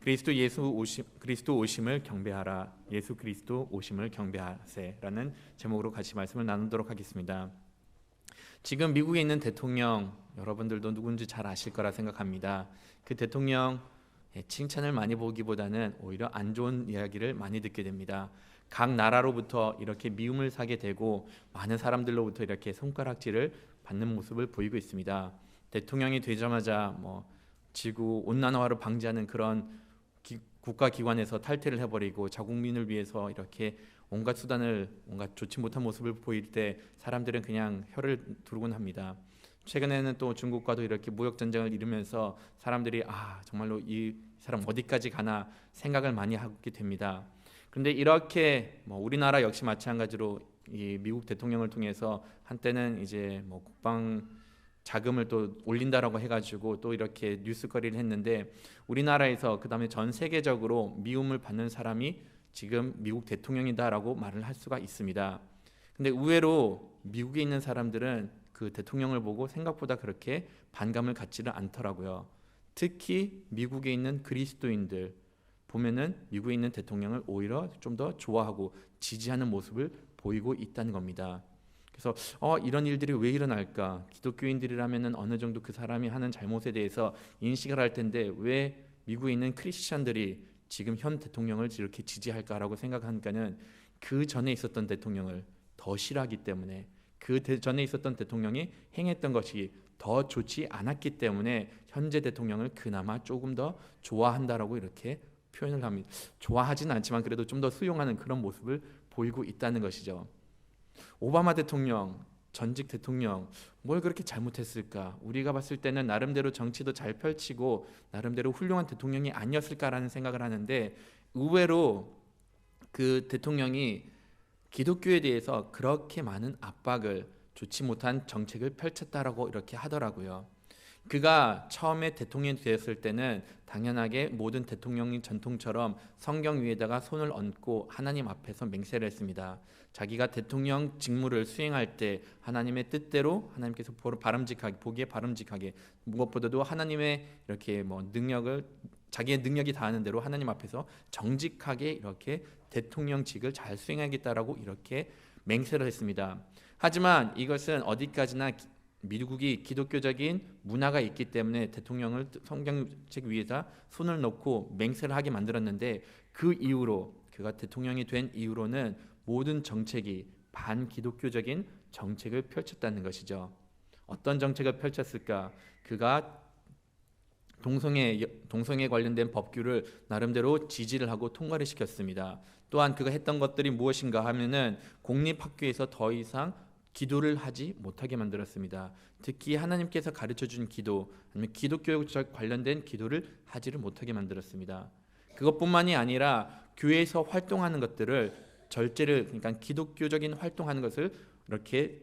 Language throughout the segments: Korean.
그리스도 오심을 경배하라. 예수 그리스도 오심을 경배하세라는 제목으로 같이 말씀을 나누도록 하겠습니다. 지금 미국에 있는 대통령 여러분들도 누군지 잘 아실 거라 생각합니다. 그 대통령 칭찬을 많이 보기보다는 오히려 안 좋은 이야기를 많이 듣게 됩니다. 각 나라로부터 이렇게 미움을 사게 되고 많은 사람들로부터 이렇게 손가락질을 받는 모습을 보이고 있습니다. 대통령이 되자마자 지구 온난화를 방지하는 그런 국가기관에서 탈퇴를 해버리고 자국민을 위해서 이렇게 온갖 수단을 온갖 좋지 못한 모습을 보일 때 사람들은 그냥 혀를 두르곤 합니다. 최근에는 또 중국과도 이렇게 무역 전쟁을 이루면서 사람들이 정말로 이 사람 어디까지 가나 생각을 많이 하게 됩니다. 그런데 이렇게 우리나라 역시 마찬가지로 이 미국 대통령을 통해서 한때는 이제 국방 자금을 또 올린다라고 해가지고 또 이렇게 뉴스거리를 했는데 우리나라에서 그 다음에 전 세계적으로 미움을 받는 사람이 지금 미국 대통령이다라고 말을 할 수가 있습니다. 근데 의외로 미국에 있는 사람들은 그 대통령을 보고 생각보다 그렇게 반감을 갖지를 않더라고요. 특히 미국에 있는 그리스도인들 보면은 미국에 있는 대통령을 오히려 좀 더 좋아하고 지지하는 모습을 보이고 있다는 겁니다. 그래서 이런 일들이 왜 일어날까? 기독교인들이라면은 어느 정도 그 사람이 하는 잘못에 대해서 인식을 할 텐데 왜 미국에 있는 크리스찬들이 지금 현 대통령을 이렇게 지지할까라고 생각하니까는 그 전에 있었던 대통령을 더 싫어하기 때문에 그 전에 있었던 대통령이 행했던 것이 더 좋지 않았기 때문에 현재 대통령을 그나마 조금 더 좋아한다라고 이렇게 표현을 합니다. 좋아하지는 않지만 그래도 좀 더 수용하는 그런 모습을 보이고 있다는 것이죠. 오바마 대통령, 전직 대통령 뭘 그렇게 잘못했을까? 우리가 봤을 때는 나름대로 정치도 잘 펼치고 나름대로 훌륭한 대통령이 아니었을까라는 생각을 하는데 의외로 그 대통령이 기독교에 대해서 그렇게 많은 압박을 좋지 못한 정책을 펼쳤다라고 이렇게 하더라고요. 그가 처음에 대통령이 되었을 때는 당연하게 모든 대통령의 전통처럼 성경 위에다가 손을 얹고 하나님 앞에서 맹세를 했습니다. 자기가 대통령 직무를 수행할 때 하나님의 뜻대로 하나님께서 보기에 바람직하게 무엇보다도 하나님의 이렇게 능력을 자기의 능력이 다하는 대로 하나님 앞에서 정직하게 이렇게 대통령직을 잘 수행하겠다라고 이렇게 맹세를 했습니다. 하지만 이것은 어디까지나 미국이 기독교적인 문화가 있기 때문에 대통령을 성경책 위에다 손을 놓고 맹세를 하게 만들었는데 그 이후로 그가 대통령이 된 이후로는 모든 정책이 반기독교적인 정책을 펼쳤다는 것이죠. 어떤 정책을 펼쳤을까? 그가 동성애 관련된 법규를 나름대로 지지를 하고 통과를 시켰습니다. 또한 그가 했던 것들이 무엇인가 하면은 공립학교에서 더 이상 기도를 하지 못하게 만들었습니다. 특히 하나님께서 가르쳐준 기도 아니면 기독교 관련된 기도를 하지를 못하게 만들었습니다. 그것뿐만이 아니라 교회에서 활동하는 것들을 절제를 그러니까 기독교적인 활동하는 것을 이렇게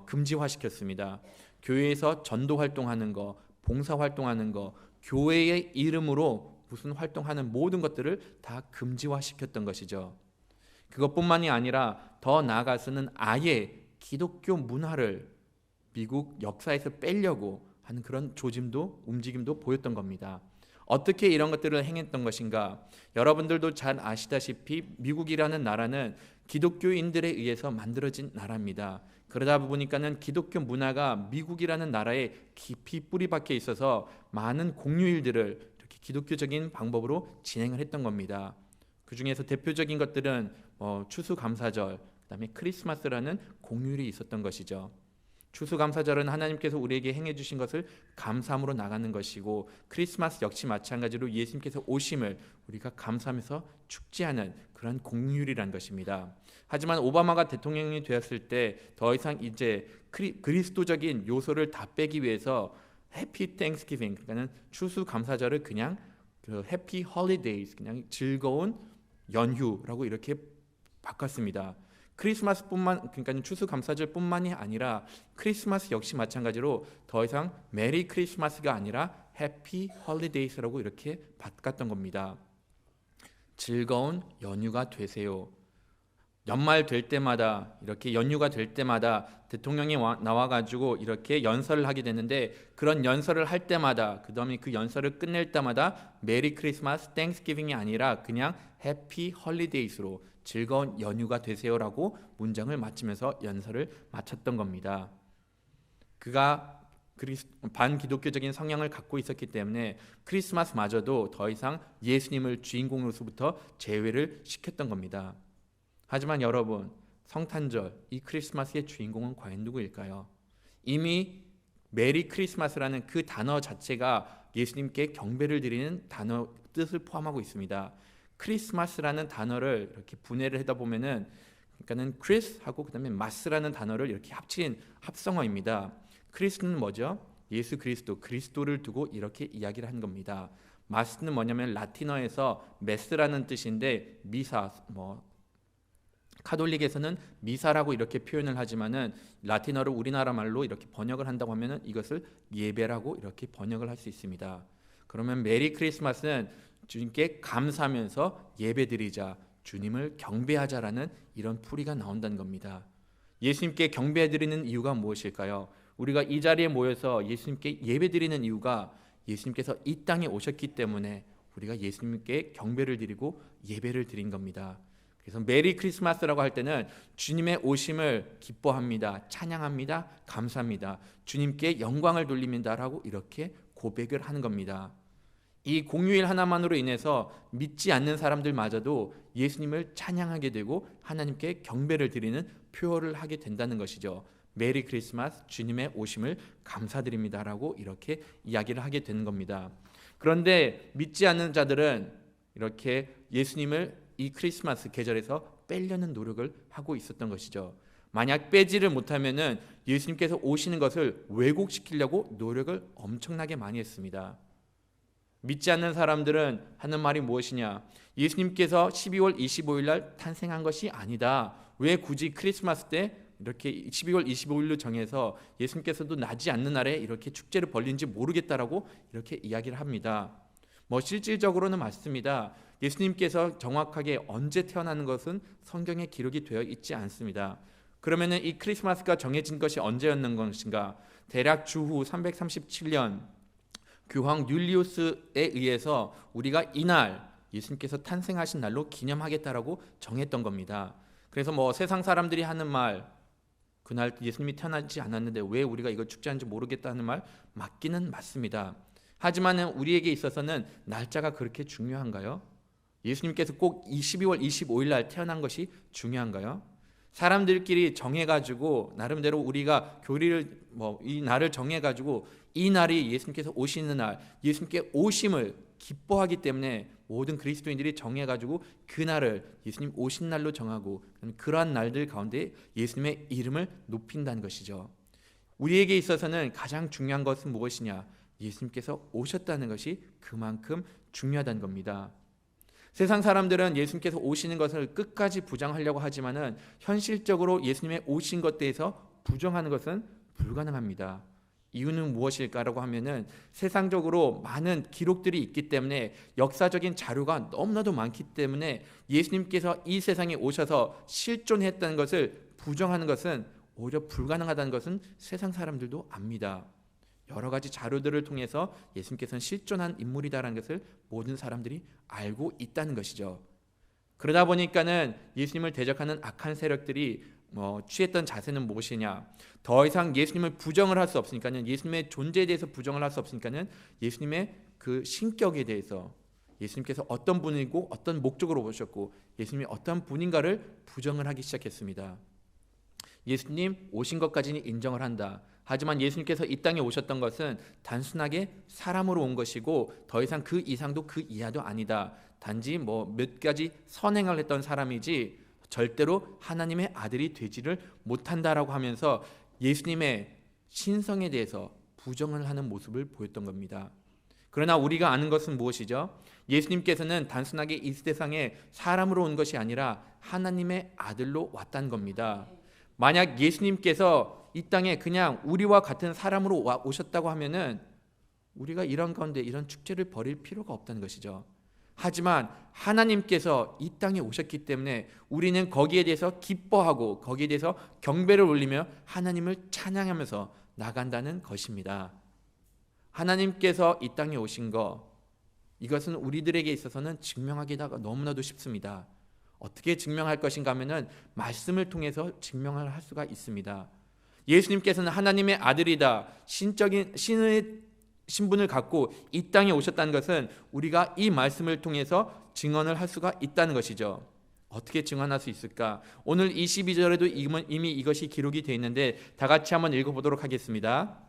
금지화시켰습니다. 교회에서 전도 활동하는 거, 봉사 활동하는 거, 교회의 이름으로 무슨 활동하는 모든 것들을 다 금지화시켰던 것이죠. 그것뿐만이 아니라 더 나아가서는 아예 기독교 문화를 미국 역사에서 빼려고 하는 그런 움직임도 보였던 겁니다. 어떻게 이런 것들을 행했던 것인가? 여러분들도 잘 아시다시피 미국이라는 나라는 기독교인들에 의해서 만들어진 나라입니다. 그러다 보니까는 기독교 문화가 미국이라는 나라에 깊이 뿌리박혀 있어서 많은 공휴일들을 이렇게 기독교적인 방법으로 진행을 했던 겁니다. 그 중에서 대표적인 것들은 추수감사절, 그다음에 크리스마스라는 공휴일이 있었던 것이죠. 추수감사절은 하나님께서 우리에게 행해 주신 것을 감사함으로 나가는 것이고 크리스마스 역시 마찬가지로 예수님께서 오심을 우리가 감사하면서 축제하는 그런 공휴일이란 것입니다. 하지만 오바마가 대통령이 되었을 때 더 이상 이제 그리스도적인 요소를 다 빼기 위해서 해피 땡스기빙 그러니까는 추수감사절을 그냥 해피 홀리데이즈 그냥 즐거운 연휴라고 이렇게 바꿨습니다. 그러니까 추수감사절뿐만이 아니라 크리스마스 역시 마찬가지로 더 이상 메리 크리스마스가 아니라 해피 홀리데이스라고 이렇게 바꿨던 겁니다. 즐거운 연휴가 되세요. 연말 될 때마다 이렇게 연휴가 될 때마다 대통령이 나와가지고 이렇게 연설을 하게 되는데 그런 연설을 할 때마다 그다음에 그 연설을 끝낼 때마다 메리 크리스마스 땡스기빙이 아니라 그냥 해피 헐리데이스로 즐거운 연휴가 되세요라고 문장을 마치면서 연설을 마쳤던 겁니다. 그가 반기독교적인 성향을 갖고 있었기 때문에 크리스마스마저도 더 이상 예수님을 주인공으로서부터 제외를 시켰던 겁니다. 하지만 여러분, 성탄절, 이 크리스마스의 주인공은 과연 누구일까요? 이미 메리 크리스마스라는 그 단어 자체가 예수님께 경배를 드리는 단어 뜻을 포함하고 있습니다. 크리스마스라는 단어를 이렇게 분해를 하다 보면은 그러니까는 크리스하고 그다음에 마스라는 단어를 이렇게 합친 합성어입니다. 크리스는 뭐죠? 예수 그리스도를 두고 이렇게 이야기를 한 겁니다. 마스는 뭐냐면 라틴어에서 메스라는 뜻인데 미사 카톨릭에서는 미사라고 이렇게 표현을 하지만은 라틴어를 우리나라 말로 이렇게 번역을 한다고 하면은 이것을 예배라고 이렇게 번역을 할 수 있습니다. 그러면 메리 크리스마스는 주님께 감사하면서 예배드리자, 주님을 경배하자라는 이런 풀이가 나온다는 겁니다. 예수님께 경배드리는 이유가 무엇일까요? 우리가 이 자리에 모여서 예수님께 예배드리는 이유가 예수님께서 이 땅에 오셨기 때문에 우리가 예수님께 경배를 드리고 예배를 드린 겁니다. 그래서 메리 크리스마스라고 할 때는 주님의 오심을 기뻐합니다. 찬양합니다. 감사합니다. 주님께 영광을 돌립니다라고 이렇게 고백을 하는 겁니다. 이 공휴일 하나만으로 인해서 믿지 않는 사람들마저도 예수님을 찬양하게 되고 하나님께 경배를 드리는 표현을 하게 된다는 것이죠. 메리 크리스마스, 주님의 오심을 감사드립니다라고 이렇게 이야기를 하게 되는 겁니다. 그런데 믿지 않는 자들은 이렇게 예수님을 이 크리스마스 계절에서 빼려는 노력을 하고 있었던 것이죠. 만약 빼지를 못하면은 예수님께서 오시는 것을 왜곡시키려고 노력을 엄청나게 많이 했습니다. 믿지 않는 사람들은 하는 말이 무엇이냐? 예수님께서 12월 25일 날 탄생한 것이 아니다. 왜 굳이 크리스마스 때 이렇게 12월 25일로 정해서 예수님께서도 나지 않는 날에 이렇게 축제를 벌린지 모르겠다라고 이렇게 이야기를 합니다. 실질적으로는 맞습니다. 예수님께서 정확하게 언제 태어나는 것은 성경에 기록이 되어 있지 않습니다. 그러면은 이 크리스마스가 정해진 것이 언제였는 것인가? 대략 주후 337년 교황 율리우스에 의해서 우리가 이날 예수님께서 탄생하신 날로 기념하겠다라고 정했던 겁니다. 그래서 세상 사람들이 하는 말, 그날 예수님이 태어나지 않았는데 왜 우리가 이걸 축제하는지 모르겠다는 말 맞기는 맞습니다. 하지만 우리에게 있어서는 날짜가 그렇게 중요한가요? 예수님께서 꼭 12월 25일 날 태어난 것이 중요한가요? 사람들끼리 정해가지고 나름대로 우리가 교리를 이 날을 정해가지고 이 날이 예수님께서 오시는 날, 예수님께 오심을 기뻐하기 때문에 모든 그리스도인들이 정해가지고 그 날을 예수님 오신 날로 정하고 그러한 날들 가운데 예수님의 이름을 높인다는 것이죠. 우리에게 있어서는 가장 중요한 것은 무엇이냐? 예수님께서 오셨다는 것이 그만큼 중요하다는 겁니다. 세상 사람들은 예수님께서 오시는 것을 끝까지 부정하려고 하지만은 현실적으로 예수님의 오신 것에 대해서 부정하는 것은 불가능합니다. 이유는 무엇일까라고 하면은 세상적으로 많은 기록들이 있기 때문에 역사적인 자료가 너무나도 많기 때문에 예수님께서 이 세상에 오셔서 실존했다는 것을 부정하는 것은 오히려 불가능하다는 것은 세상 사람들도 압니다. 여러 가지 자료들을 통해서 예수님께서는 실존한 인물이다라는 것을 모든 사람들이 알고 있다는 것이죠. 그러다 보니까는 예수님을 대적하는 악한 세력들이 취했던 자세는 무엇이냐? 더 이상 예수님을 부정을 할 수 없으니까는 예수님의 존재에 대해서 부정을 할 수 없으니까는 예수님의 그 신격에 대해서 예수님께서 어떤 분이고 어떤 목적으로 오셨고 예수님이 어떤 분인가를 부정을 하기 시작했습니다. 예수님 오신 것까지는 인정을 한다. 하지만 예수님께서 이 땅에 오셨던 것은 단순하게 사람으로 온 것이고 더 이상 그 이상도 그 이하도 아니다. 단지 몇 가지 선행을 했던 사람이지 절대로 하나님의 아들이 되지를 못한다라고 하면서 예수님의 신성에 대해서 부정을 하는 모습을 보였던 겁니다. 그러나 우리가 아는 것은 무엇이죠? 예수님께서는 단순하게 이 세상에 사람으로 온 것이 아니라 하나님의 아들로 왔다는 겁니다. 만약 예수님께서 이 땅에 그냥 우리와 같은 사람으로 오셨다고 하면은 우리가 이런 가운데 이런 축제를 벌일 필요가 없다는 것이죠. 하지만 하나님께서 이 땅에 오셨기 때문에 우리는 거기에 대해서 기뻐하고 거기에 대해서 경배를 올리며 하나님을 찬양하면서 나간다는 것입니다. 하나님께서 이 땅에 오신 것, 이것은 우리들에게 있어서는 증명하기가 너무나도 쉽습니다. 어떻게 증명할 것인가 하면은 말씀을 통해서 증명을 할 수가 있습니다. 예수님께서는 하나님의 아들이다, 신적인 신의 신분을 갖고 이 땅에 오셨다는 것은 우리가 이 말씀을 통해서 증언을 할 수가 있다는 것이죠. 어떻게 증언할 수 있을까? 오늘 22절에도 이미 이것이 기록이 되어 있는데 다 같이 한번 읽어보도록 하겠습니다.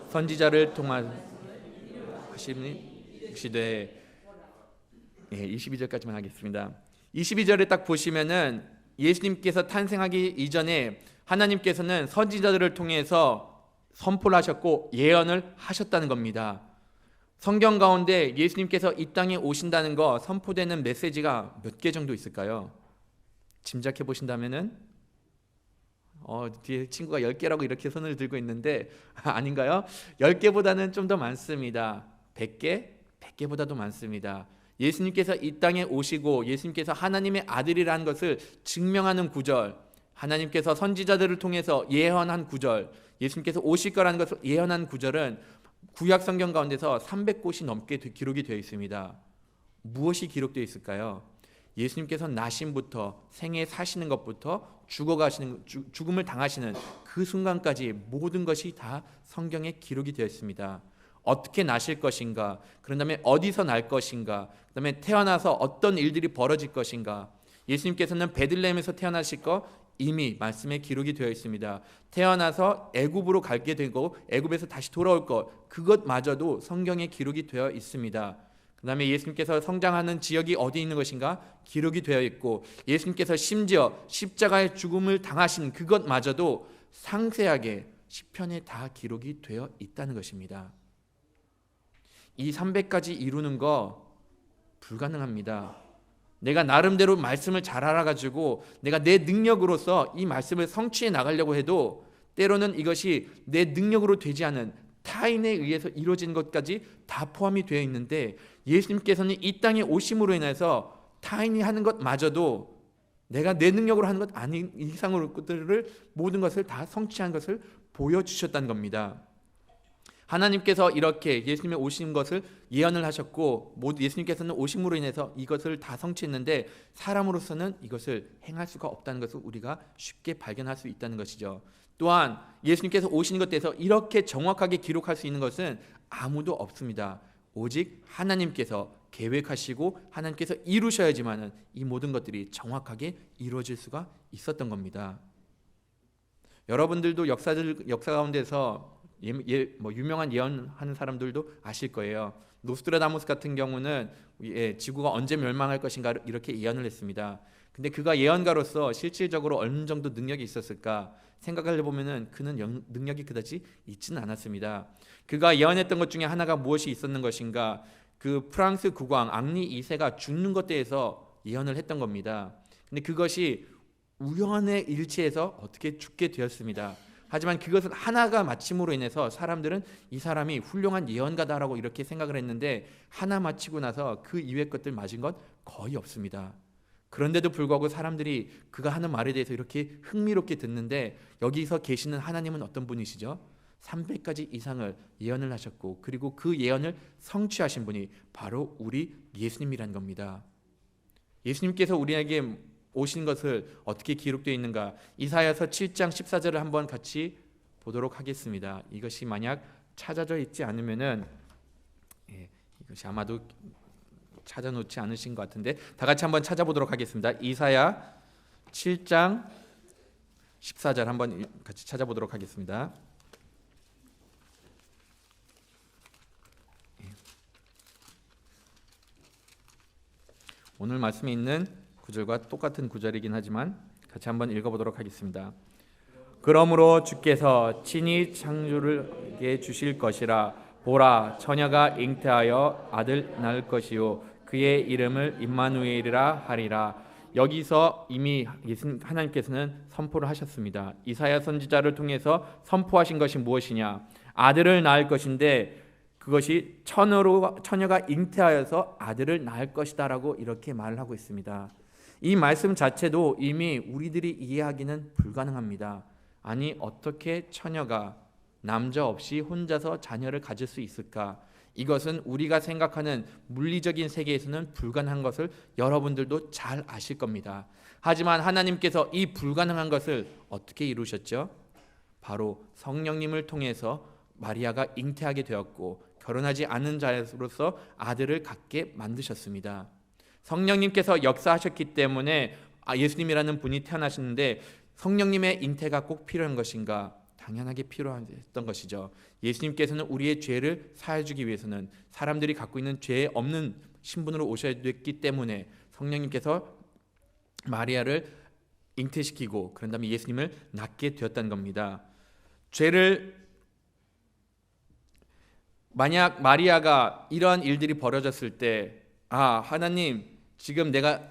선지자를 통하시되 22절까지만 하겠습니다. 22절에 딱 보시면은 예수님께서 탄생하기 이전에 하나님께서는 선지자들을 통해서 선포를 하셨고 예언을 하셨다는 겁니다. 성경 가운데 예수님께서 이 땅에 오신다는 거 선포되는 메시지가 몇 개 정도 있을까요? 짐작해 보신다면은 뒤에 친구가 10개라고 이렇게 손을 들고 있는데 아닌가요? 10개보다는 좀 더 많습니다. 100개? 100개보다도 많습니다. 예수님께서 이 땅에 오시고 예수님께서 하나님의 아들이라는 것을 증명하는 구절, 하나님께서 선지자들을 통해서 예언한 구절, 예수님께서 오실 거라는 것을 예언한 구절은 구약 성경 가운데서 300곳이 넘게 기록이 되어 있습니다. 무엇이 기록되어 있을까요? 예수님께서 나심부터 생애 사시는 것부터 죽음을 당하시는 그 순간까지 모든 것이 다 성경에 기록이 되어 있습니다. 어떻게 나실 것인가, 그런 다음에 어디서 날 것인가, 그 다음에 태어나서 어떤 일들이 벌어질 것인가. 예수님께서는 베들레헴에서 태어나실 거 이미 말씀에 기록이 되어 있습니다. 태어나서 애굽으로 가게 되고 애굽에서 다시 돌아올 것, 그것마저도 성경에 기록이 되어 있습니다. 그 다음에 예수님께서 성장하는 지역이 어디 있는 것인가 기록이 되어 있고, 예수님께서 심지어 십자가의 죽음을 당하신 그것마저도 상세하게 시편에 다 기록이 되어 있다는 것입니다. 이 300가지 이루는 거 불가능합니다. 내가 나름대로 말씀을 잘 알아가지고 내가 내 능력으로서 이 말씀을 성취해 나가려고 해도 때로는 이것이 내 능력으로 되지 않은 타인에 의해서 이루어진 것까지 다 포함이 되어 있는데, 예수님께서는 이 땅에 오심으로 인해서 타인이 하는 것마저도 내가 내 능력으로 하는 것 아닌 이상으로 것들을 모든 것을 다 성취한 것을 보여주셨다는 겁니다. 하나님께서 이렇게 예수님이 오신 것을 예언을 하셨고 예수님께서는 오심으로 인해서 이것을 다 성취했는데 사람으로서는 이것을 행할 수가 없다는 것을 우리가 쉽게 발견할 수 있다는 것이죠. 또한 예수님께서 오신 것에 대해서 이렇게 정확하게 기록할 수 있는 것은 아무도 없습니다. 오직 하나님께서 계획하시고 하나님께서 이루셔야지만 이 모든 것들이 정확하게 이루어질 수가 있었던 겁니다. 여러분들도 역사 가운데서 유명한 예언하는 사람들도 아실 거예요. 노스트라다무스 같은 경우는 지구가 언제 멸망할 것인가 이렇게 예언을 했습니다. 근데 그가 예언가로서 실질적으로 어느 정도 능력이 있었을까 생각을 해보면은 그는 능력이 그다지 있지는 않았습니다. 그가 예언했던 것 중에 하나가 무엇이 있었는 것인가? 그 프랑스 국왕 앙리 2세가 죽는 것에 대해서 예언을 했던 겁니다. 근데 그것이 우연의 일치에서 어떻게 죽게 되었습니다. 하지만 그것은 하나가 마침으로 인해서 사람들은 이 사람이 훌륭한 예언가다라고 이렇게 생각을 했는데 하나 마치고 나서 그 이외의 것들 맞은 것 거의 없습니다. 그런데도 불구하고 사람들이 그가 하는 말에 대해서 이렇게 흥미롭게 듣는데, 여기서 계시는 하나님은 어떤 분이시죠? 300가지 이상을 예언을 하셨고 그리고 그 예언을 성취하신 분이 바로 우리 예수님이라는 겁니다. 예수님께서 우리에게 오신 것을 어떻게 기록되어 있는가? 이사야서 7장 14절을 한번 같이 보도록 하겠습니다. 이것이 만약 찾아져 있지 않으면은 이것이 아마도 찾아놓지 않으신 것 같은데 다 같이 한번 찾아보도록 하겠습니다. 이사야 7장 14절 한번 같이 찾아보도록 하겠습니다. 오늘 말씀에 있는 구절과 똑같은 구절이긴 하지만 같이 한번 읽어보도록 하겠습니다. 그러므로 주께서 친히 창조를 주실 것이라. 보라, 처녀가 잉태하여 아들 낳을 것이요 그의 이름을 임마누엘이라 하리라. 여기서 이미 하나님께서는 선포를 하셨습니다. 이사야 선지자를 통해서 선포하신 것이 무엇이냐? 아들을 낳을 것인데 그것이 처녀가 잉태하여서 아들을 낳을 것이다라고 이렇게 말을 하고 있습니다. 이 말씀 자체도 이미 우리들이 이해하기는 불가능합니다. 아니 어떻게 처녀가 남자 없이 혼자서 자녀를 가질 수 있을까? 이것은 우리가 생각하는 물리적인 세계에서는 불가능한 것을 여러분들도 잘 아실 겁니다. 하지만 하나님께서 이 불가능한 것을 어떻게 이루셨죠? 바로 성령님을 통해서 마리아가 잉태하게 되었고 결혼하지 않은 자로서 아들을 갖게 만드셨습니다. 성령님께서 역사하셨기 때문에 예수님이라는 분이 태어나셨는데 성령님의 잉태가 꼭 필요한 것인가? 당연하게 필요했던 것이죠. 예수님께서는 우리의 죄를 사해주기 위해서는 사람들이 갖고 있는 죄 없는 신분으로 오셔야 됐기 때문에 성령님께서 마리아를 잉태시키고 그런 다음에 예수님을 낳게 되었다는 겁니다. 만약 마리아가 이러한 일들이 벌어졌을 때 하나님 지금 내가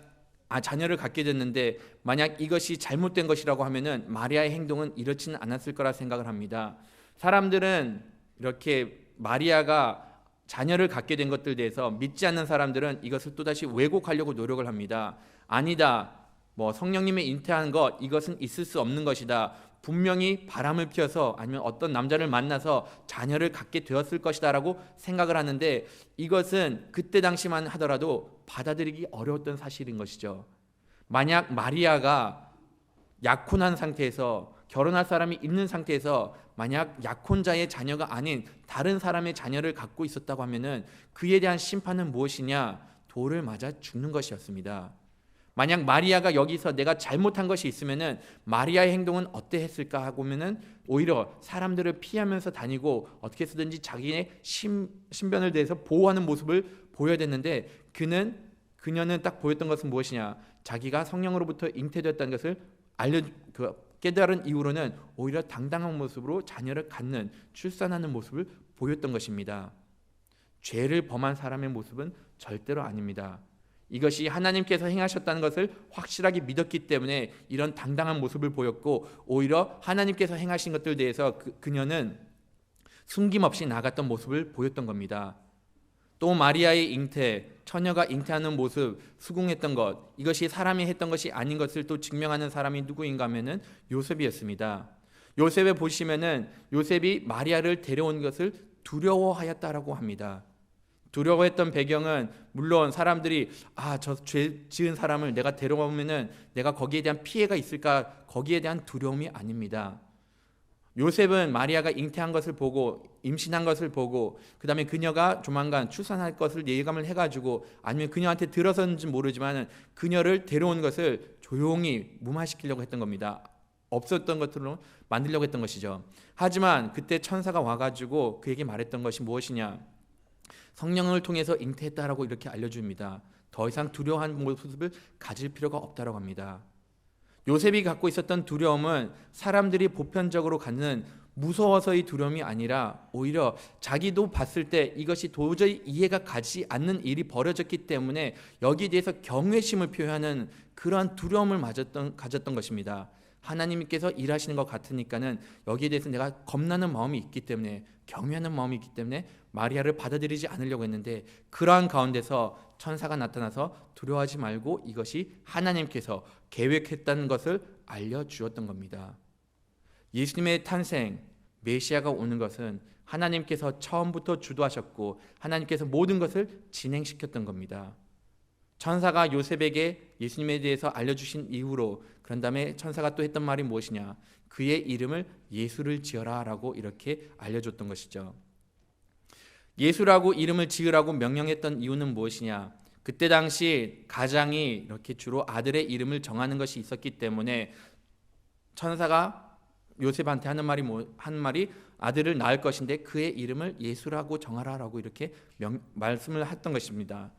자녀를 갖게 됐는데 만약 이것이 잘못된 것이라고 하면은 마리아의 행동은 이렇지는 않았을 거라 생각을 합니다. 사람들은 이렇게 마리아가 자녀를 갖게 된 것들에 대해서 믿지 않는 사람들은 이것을 또다시 왜곡하려고 노력을 합니다. 아니다. 성령님의 잉태한 것 이것은 있을 수 없는 것이다. 분명히 바람을 피워서 아니면 어떤 남자를 만나서 자녀를 갖게 되었을 것이다 라고 생각을 하는데 이것은 그때 당시만 하더라도 받아들이기 어려웠던 사실인 것이죠. 만약 마리아가 약혼한 상태에서 결혼할 사람이 있는 상태에서 만약 약혼자의 자녀가 아닌 다른 사람의 자녀를 갖고 있었다고 하면은 그에 대한 심판은 무엇이냐? 돌을 맞아 죽는 것이었습니다. 만약 마리아가 여기서 내가 잘못한 것이 있으면은 마리아의 행동은 어떠했을까 하고면은 오히려 사람들을 피하면서 다니고 어떻게 해서든지 자기의 신변을 대해서 보호하는 모습을 보여야 됐는데 그녀는 딱 보였던 것은 무엇이냐? 자기가 성령으로부터 잉태되었다는 것을 깨달은 이후로는 오히려 당당한 모습으로 자녀를 갖는 출산하는 모습을 보였던 것입니다. 죄를 범한 사람의 모습은 절대로 아닙니다. 이것이 하나님께서 행하셨다는 것을 확실하게 믿었기 때문에 이런 당당한 모습을 보였고 오히려 하나님께서 행하신 것들에 대해서 그녀는 숨김없이 나갔던 모습을 보였던 겁니다. 또 마리아의 잉태, 처녀가 잉태하는 모습, 수긍했던 것 이것이 사람이 했던 것이 아닌 것을 또 증명하는 사람이 누구인가 하면은 요셉이었습니다. 요셉에 보시면은 요셉이 마리아를 데려온 것을 두려워하였다라고 합니다. 두려워했던 배경은 물론 사람들이 저 죄 지은 사람을 내가 데려오면은 내가 거기에 대한 피해가 있을까 거기에 대한 두려움이 아닙니다. 요셉은 마리아가 잉태한 것을 보고 임신한 것을 보고 그 다음에 그녀가 조만간 출산할 것을 예감을 해가지고 아니면 그녀한테 들어서는지 모르지만 그녀를 데려온 것을 조용히 무마시키려고 했던 겁니다. 없었던 것으로 만들려고 했던 것이죠. 하지만 그때 천사가 와가지고 그에게 말했던 것이 무엇이냐? 성령을 통해서 잉태했다라고 이렇게 알려줍니다. 더 이상 두려워하는 모습을 가질 필요가 없다라고 합니다. 요셉이 갖고 있었던 두려움은 사람들이 보편적으로 갖는 무서워서의 두려움이 아니라 오히려 자기도 봤을 때 이것이 도저히 이해가 가지 않는 일이 벌어졌기 때문에 여기에 대해서 경외심을 표현하는 그러한 두려움을 가졌던 것입니다. 하나님께서 일하시는 것 같으니까는 여기에 대해서 내가 겁나는 마음이 있기 때문에 경외하는 마음이 있기 때문에 마리아를 받아들이지 않으려고 했는데 그러한 가운데서 천사가 나타나서 두려워하지 말고 이것이 하나님께서 계획했다는 것을 알려주었던 겁니다. 예수님의 탄생, 메시아가 오는 것은 하나님께서 처음부터 주도하셨고 하나님께서 모든 것을 진행시켰던 겁니다. 천사가 요셉에게 예수님에 대해서 알려주신 이후로 그런 다음에 천사가 또 했던 말이 무엇이냐? 그의 이름을 예수를 지어라 라고 이렇게 알려줬던 것이죠. 예수라고 이름을 지으라고 명령했던 이유는 무엇이냐? 그때 당시 가장이 이렇게 주로 아들의 이름을 정하는 것이 있었기 때문에 천사가 요셉한테 한 말이 아들을 낳을 것인데 그의 이름을 예수라고 정하라라고 이렇게 말씀을 했던 것입니다.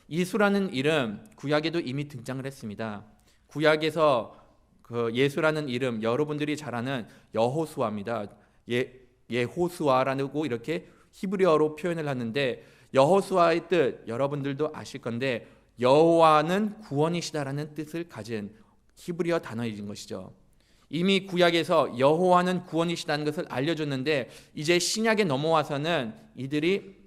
예수라는 이름 구약에도 이미 등장을 했습니다. 구약에서 그 예수라는 이름 여러분들이 잘 아는 여호수아입니다. 예호수아라고 이렇게 히브리어로 표현을 하는데 여호수아의 뜻 여러분들도 아실 건데 여호와는 구원이시다라는 뜻을 가진 히브리어 단어인 것이죠. 이미 구약에서 여호와는 구원이시다는 것을 알려줬는데 이제 신약에 넘어와서는 이들이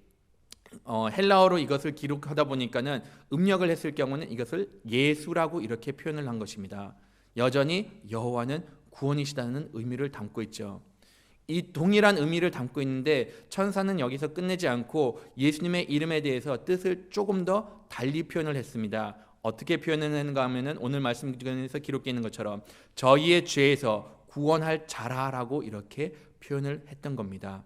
헬라어로 이것을 기록하다 보니까는 음력을 했을 경우는 이것을 예수라고 이렇게 표현을 한 것입니다. 여전히 여호와는 구원이시다는 의미를 담고 있죠. 이 동일한 의미를 담고 있는데 천사는 여기서 끝내지 않고 예수님의 이름에 대해서 뜻을 조금 더 달리 표현을 했습니다. 어떻게 표현했는가 하면은 오늘 말씀 중에서 기록되어 있는 것처럼 저희의 죄에서 구원할 자라라고 이렇게 표현을 했던 겁니다.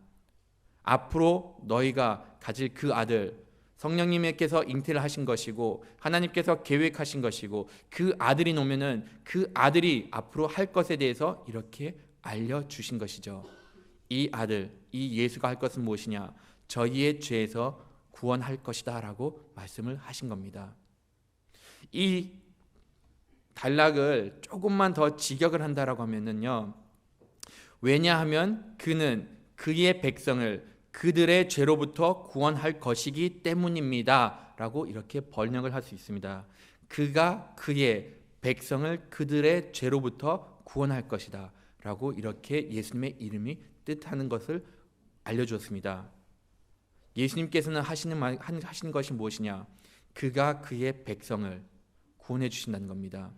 앞으로 너희가 가질 그 아들, 성령님께서 잉태를 하신 것이고 하나님께서 계획하신 것이고 그 아들이 오면은 그 아들이 앞으로 할 것에 대해서 이렇게 알려주신 것이죠. 이 아들, 이 예수가 할 것은 무엇이냐? 저희의 죄에서 구원할 것이다 라고 말씀을 하신 겁니다. 이 단락을 조금만 더 직역을 한다라고 하면은요, 왜냐하면 그는 그의 백성을 그들의 죄로부터 구원할 것이기 때문입니다 라고 이렇게 번역을 할 수 있습니다. 그가 그의 백성을 그들의 죄로부터 구원할 것이다 라고 이렇게 예수님의 이름이 뜻하는 것을 알려주었습니다. 예수님께서는 하시는 것이 무엇이냐? 그가 그의 백성을 구원해 주신다는 겁니다.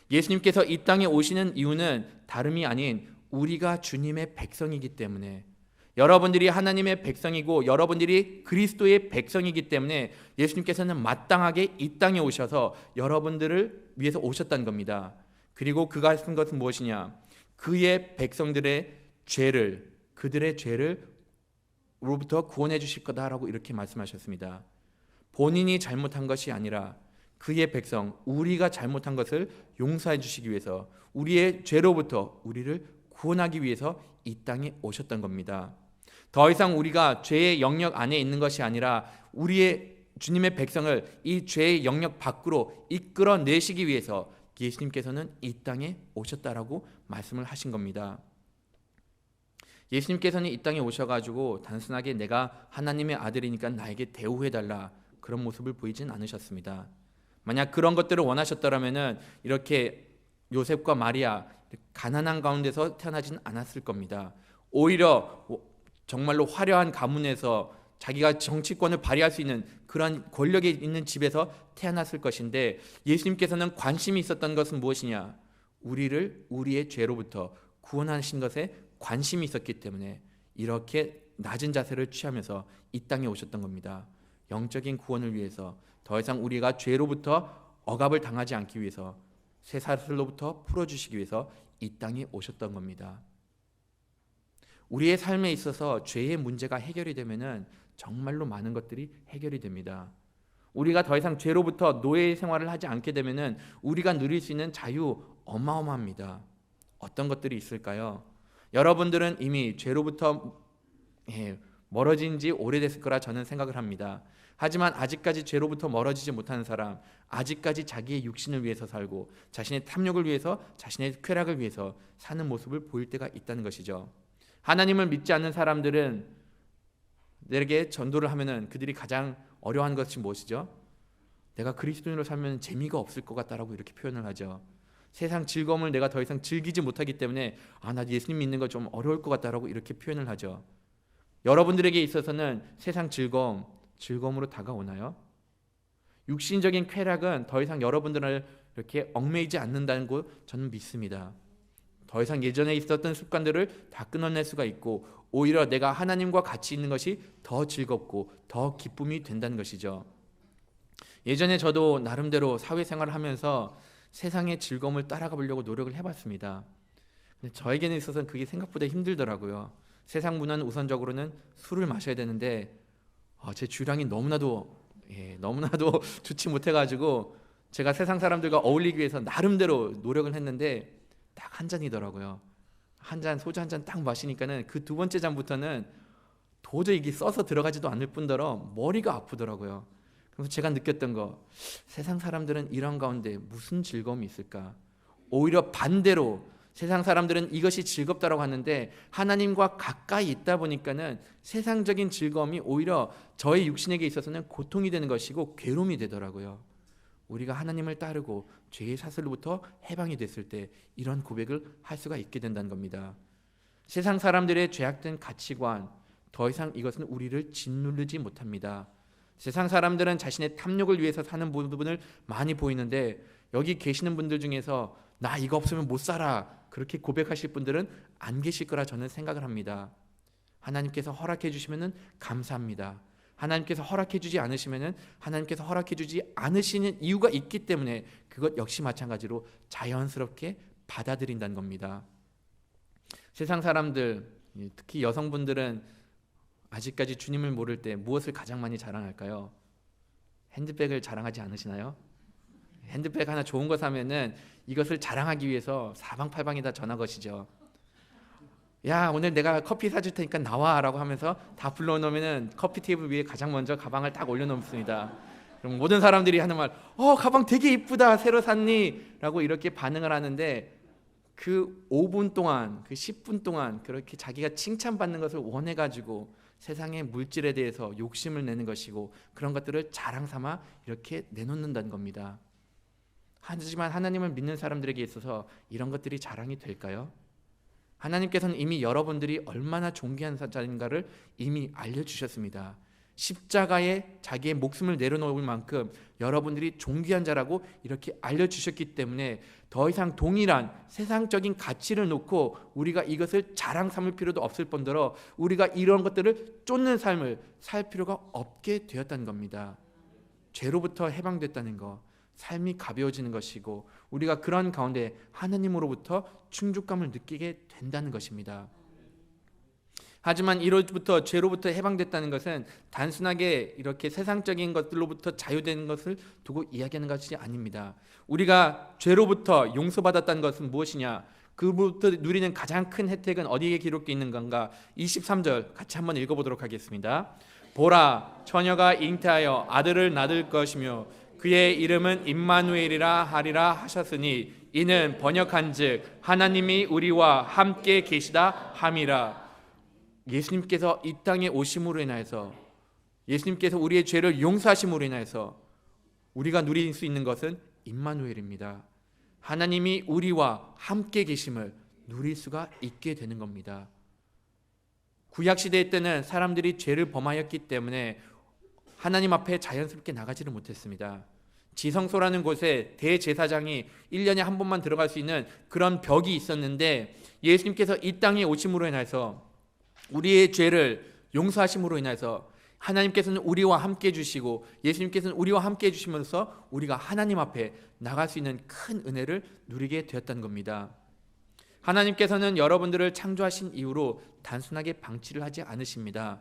예수님께서 이 땅에 오시는 이유는 다름이 아닌 우리가 주님의 백성이기 때문에, 여러분들이 하나님의 백성이고 여러분들이 그리스도의 백성이기 때문에 예수님께서는 마땅하게 이 땅에 오셔서 여러분들을 위해서 오셨다는 겁니다. 그리고 그가 하신 것은 무엇이냐? 그의 백성들의 죄를, 그들의 죄를 로부터 구원해 주실 거다라고 이렇게 말씀하셨습니다. 본인이 잘못한 것이 아니라 그의 백성, 우리가 잘못한 것을 용서해 주시기 위해서, 우리의 죄로부터 우리를 구원하기 위해서 이 땅에 오셨던 겁니다. 더 이상 우리가 죄의 영역 안에 있는 것이 아니라 우리의 주님의 백성을 이 죄의 영역 밖으로 이끌어내시기 위해서 예수님께서는 이 땅에 오셨다라고 말씀을 하신 겁니다. 예수님께서는 이 땅에 오셔가지고 단순하게 내가 하나님의 아들이니까 나에게 대우해달라 그런 모습을 보이진 않으셨습니다. 만약 그런 것들을 원하셨더라면은 이렇게 요셉과 마리아 가난한 가운데서 태어나지는 않았을 겁니다. 오히려 정말로 화려한 가문에서 자기가 정치권을 발휘할 수 있는 그런 권력이 있는 집에서 태어났을 것인데 예수님께서는 관심이 있었던 것은 무엇이냐? 우리를 우리의 죄로부터 구원하신 것에 관심이 있었기 때문에 이렇게 낮은 자세를 취하면서 이 땅에 오셨던 겁니다. 영적인 구원을 위해서, 더 이상 우리가 죄로부터 억압을 당하지 않기 위해서, 쇠사슬로부터 풀어주시기 위해서 이 땅에 오셨던 겁니다. 우리의 삶에 있어서 죄의 문제가 해결이 되면은 정말로 많은 것들이 해결이 됩니다. 우리가 더 이상 죄로부터 노예 생활을 하지 않게 되면은 우리가 누릴 수 있는 자유 어마어마합니다. 어떤 것들이 있을까요? 여러분들은 이미 죄로부터 멀어진 지 오래됐을 거라 저는 생각을 합니다. 하지만 아직까지 죄로부터 멀어지지 못하는 사람, 아직까지 자기의 육신을 위해서 살고 자신의 탐욕을 위해서, 자신의 쾌락을 위해서 사는 모습을 보일 때가 있다는 것이죠. 하나님을 믿지 않는 사람들은 내게 전도를 하면은 그들이 가장 어려워하는 것이 무엇이죠? 내가 그리스도인으로 살면 재미가 없을 것 같다라고 이렇게 표현을 하죠. 세상 즐거움을 내가 더 이상 즐기지 못하기 때문에 나 예수님 믿는 거 좀 어려울 것 같다라고 이렇게 표현을 하죠. 여러분들에게 있어서는 세상 즐거움으로 다가오나요? 육신적인 쾌락은 더 이상 여러분들을 이렇게 얽매이지 않는다는 거 저는 믿습니다. 더 이상 예전에 있었던 습관들을 다 끊어낼 수가 있고 오히려 내가 하나님과 같이 있는 것이 더 즐겁고 더 기쁨이 된다는 것이죠. 예전에 저도 나름대로 사회생활을 하면서 세상의 즐거움을 따라가 보려고 노력을 해봤습니다. 근데 저에게는 있어서는 그게 생각보다 힘들더라고요. 세상 문화는 우선적으로는 술을 마셔야 되는데 제 주량이 너무나도 좋지 못해가지고 제가 세상 사람들과 어울리기 위해서 나름대로 노력을 했는데 딱 한 잔이더라고요. 소주 한 잔 딱 마시니까는 그 두 번째 잔부터는 도저히 이게 써서 들어가지도 않을 뿐더러 머리가 아프더라고요. 그래서 제가 느꼈던 거, 세상 사람들은 이런 가운데 무슨 즐거움이 있을까? 오히려 반대로 세상 사람들은 이것이 즐겁다라고 하는데 하나님과 가까이 있다 보니까는 세상적인 즐거움이 오히려 저의 육신에게 있어서는 고통이 되는 것이고 괴로움이 되더라고요. 우리가 하나님을 따르고 죄의 사슬로부터 해방이 됐을 때 이런 고백을 할 수가 있게 된다는 겁니다. 세상 사람들의 죄악된 가치관, 더 이상 이것은 우리를 짓누르지 못합니다. 세상 사람들은 자신의 탐욕을 위해서 사는 부분을 많이 보이는데, 여기 계시는 분들 중에서 나 이거 없으면 못 살아 그렇게 고백하실 분들은 안 계실 거라 저는 생각을 합니다. 하나님께서 허락해 주시면 감사합니다. 하나님께서 허락해 주지 않으시면 하나님께서 허락해 주지 않으시는 이유가 있기 때문에 그것 역시 마찬가지로 자연스럽게 받아들인다는 겁니다. 세상 사람들, 특히 여성분들은 아직까지 주님을 모를 때 무엇을 가장 많이 자랑할까요? 핸드백을 자랑하지 않으시나요? 핸드백 하나 좋은 거 사면은 이것을 자랑하기 위해서 사방팔방에다 전화 거시죠. 야, 오늘 내가 커피 사줄 테니까 나와 라고 하면서 다 불러놓으면은 커피 테이블 위에 가장 먼저 가방을 딱 올려놓습니다. 그럼 모든 사람들이 하는 말, 가방 되게 이쁘다, 새로 샀니? 라고 이렇게 반응을 하는데, 그 5분 동안, 그 10분 동안 그렇게 자기가 칭찬받는 것을 원해가지고 세상의 물질에 대해서 욕심을 내는 것이고, 그런 것들을 자랑 삼아 이렇게 내놓는다는 겁니다. 하지만 하나님을 믿는 사람들에게 있어서 이런 것들이 자랑이 될까요? 하나님께서는 이미 여러분들이 얼마나 존귀한 자인가를 이미 알려주셨습니다. 십자가에 자기의 목숨을 내려놓을 만큼 여러분들이 존귀한 자라고 이렇게 알려주셨기 때문에 더 이상 동일한 세상적인 가치를 놓고 우리가 이것을 자랑 삼을 필요도 없을 뿐더러 우리가 이런 것들을 쫓는 삶을 살 필요가 없게 되었다는 겁니다. 죄로부터 해방됐다는 것, 삶이 가벼워지는 것이고 우리가 그런 가운데 하나님으로부터 충족감을 느끼게 된다는 것입니다. 하지만 이로부터 죄로부터 해방됐다는 것은 단순하게 이렇게 세상적인 것들로부터 자유되는 것을 두고 이야기하는 것이 아닙니다. 우리가 죄로부터 용서받았다는 것은 무엇이냐? 그로부터 누리는 가장 큰 혜택은 어디에 기록되어 있는 건가? 23절 같이 한번 읽어보도록 하겠습니다. 보라, 처녀가 잉태하여 아들을 낳을 것이며 그의 이름은 임마누엘이라 하리라 하셨으니 이는 번역한즉 하나님이 우리와 함께 계시다 함이라. 예수님께서 이 땅에 오심으로 인하여서, 예수님께서 우리의 죄를 용서하심으로 인하여서 우리가 누릴 수 있는 것은 임마누엘입니다. 하나님이 우리와 함께 계심을 누릴 수가 있게 되는 겁니다. 구약시대 때는 사람들이 죄를 범하였기 때문에 하나님 앞에 자연스럽게 나가지를 못했습니다. 지성소라는 곳에 대제사장이 1년에 한 번만 들어갈 수 있는 그런 벽이 있었는데, 예수님께서 이 땅에 오심으로 인해서 우리의 죄를 용서하심으로 인해서 하나님께서는 우리와 함께 해주시고 예수님께서는 우리와 함께 해주시면서 우리가 하나님 앞에 나갈 수 있는 큰 은혜를 누리게 되었다는 겁니다. 하나님께서는 여러분들을 창조하신 이후로 단순하게 방치를 하지 않으십니다.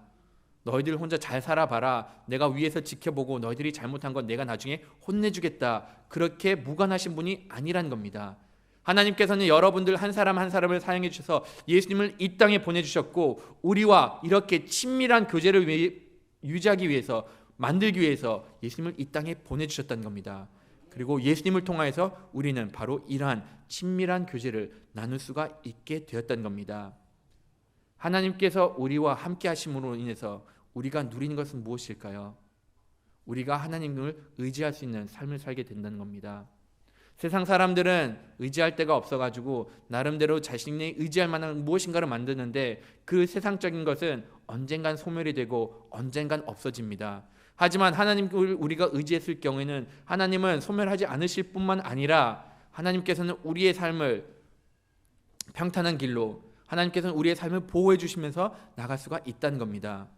너희들 혼자 잘 살아봐라, 내가 위에서 지켜보고 너희들이 잘못한 건 내가 나중에 혼내주겠다, 그렇게 무관하신 분이 아니란 겁니다. 하나님께서는 여러분들 한 사람 한 사람을 사용해 주셔서 예수님을 이 땅에 보내주셨고 우리와 이렇게 친밀한 교제를 유지하기 위해서, 만들기 위해서 예수님을 이 땅에 보내주셨다는 겁니다. 그리고 예수님을 통하여서 우리는 바로 이러한 친밀한 교제를 나눌 수가 있게 되었다는 겁니다. 하나님께서 우리와 함께 하심으로 인해서 우리가 누리는 것은 무엇일까요? 우리가 하나님을 의지할 수 있는 삶을 살게 된다는 겁니다. 세상 사람들은 의지할 데가 없어가지고 나름대로 자신이 의지할 만한 무엇인가를 만드는데 그 세상적인 것은 언젠간 소멸이 되고 언젠간 없어집니다. 하지만 하나님을 우리가 의지했을 경우에는 하나님은 소멸하지 않으실 뿐만 아니라 하나님께서는 우리의 삶을 평탄한 길로, 하나님께서는 우리의 삶을 보호해 주시면서 나갈 수가 있다는 겁니다.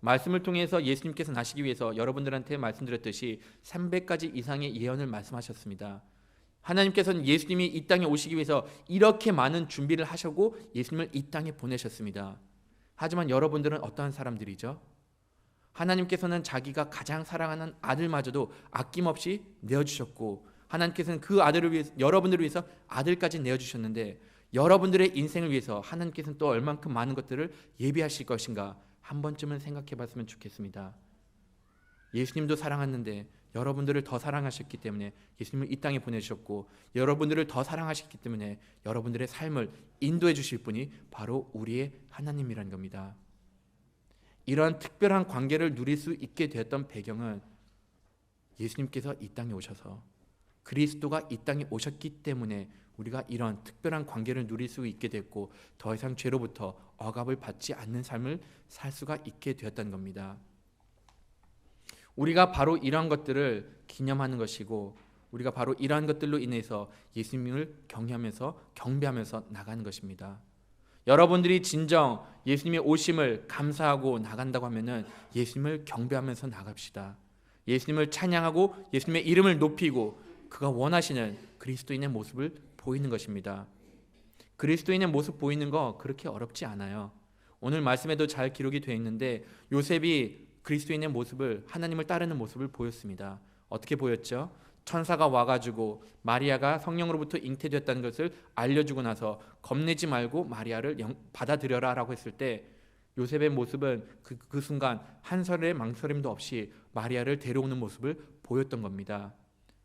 말씀을 통해서 예수님께서 나시기 위해서 여러분들한테 말씀드렸듯이 300가지 이상의 예언을 말씀하셨습니다. 하나님께서는 예수님이 이 땅에 오시기 위해서 이렇게 많은 준비를 하시고 예수님을 이 땅에 보내셨습니다. 하지만 여러분들은 어떠한 사람들이죠? 하나님께서는 자기가 가장 사랑하는 아들마저도 아낌없이 내어주셨고 하나님께서는 그 아들을 위해서, 여러분들을 위해서 아들까지 내어주셨는데 여러분들의 인생을 위해서 하나님께서는 또 얼만큼 많은 것들을 예비하실 것인가 한 번쯤은 생각해 봤으면 좋겠습니다. 예수님도 사랑하는데 여러분들을 더 사랑하셨기 때문에 예수님을 이 땅에 보내주셨고 여러분들을 더 사랑하셨기 때문에 여러분들의 삶을 인도해 주실 분이 바로 우리의 하나님이라는 겁니다. 이러한 특별한 관계를 누릴 수 있게 되었던 배경은 예수님께서 이 땅에 오셔서 그리스도가 이 땅에 오셨기 때문에 우리가 이런 특별한 관계를 누릴 수 있게 됐고 더 이상 죄로부터 억압을 받지 않는 삶을 살 수가 있게 되었다는 겁니다. 우리가 바로 이러한 것들을 기념하는 것이고 우리가 바로 이러한 것들로 인해서 예수님을 경배하면서 나가는 것입니다. 여러분들이 진정 예수님의 오심을 감사하고 나간다고 하면은 예수님을 경배하면서 나갑시다. 예수님을 찬양하고 예수님의 이름을 높이고 그가 원하시는 그리스도인의 모습을 보이는 것입니다. 그리스도인의 모습 보이는 거 그렇게 어렵지 않아요. 오늘 말씀에도 잘 기록이 되어 있는데 요셉이 그리스도인의 모습을 하나님을 따르는 모습을 보였습니다. 어떻게 보였죠? 천사가 와가지고 마리아가 성령으로부터 잉태되었다는 것을 알려주고 나서 겁내지 말고 마리아를 받아들여라 라고 했을 때 요셉의 모습은 그 순간 한설의 망설임도 없이 마리아를 데려오는 모습을 보였던 겁니다.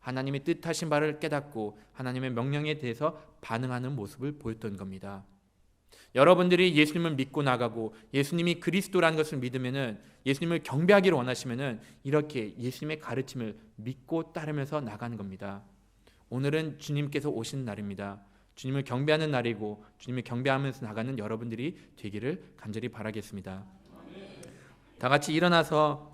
하나님의 뜻하신 바를 깨닫고 하나님의 명령에 대해서 반응하는 모습을 보였던 겁니다. 여러분들이 예수님을 믿고 나가고 예수님이 그리스도라는 것을 믿으면은 예수님을 경배하기를 원하시면은 이렇게 예수님의 가르침을 믿고 따르면서 나가는 겁니다. 오늘은 주님께서 오시는 날입니다. 주님을 경배하는 날이고 주님을 경배하면서 나가는 여러분들이 되기를 간절히 바라겠습니다. 다 같이 일어나서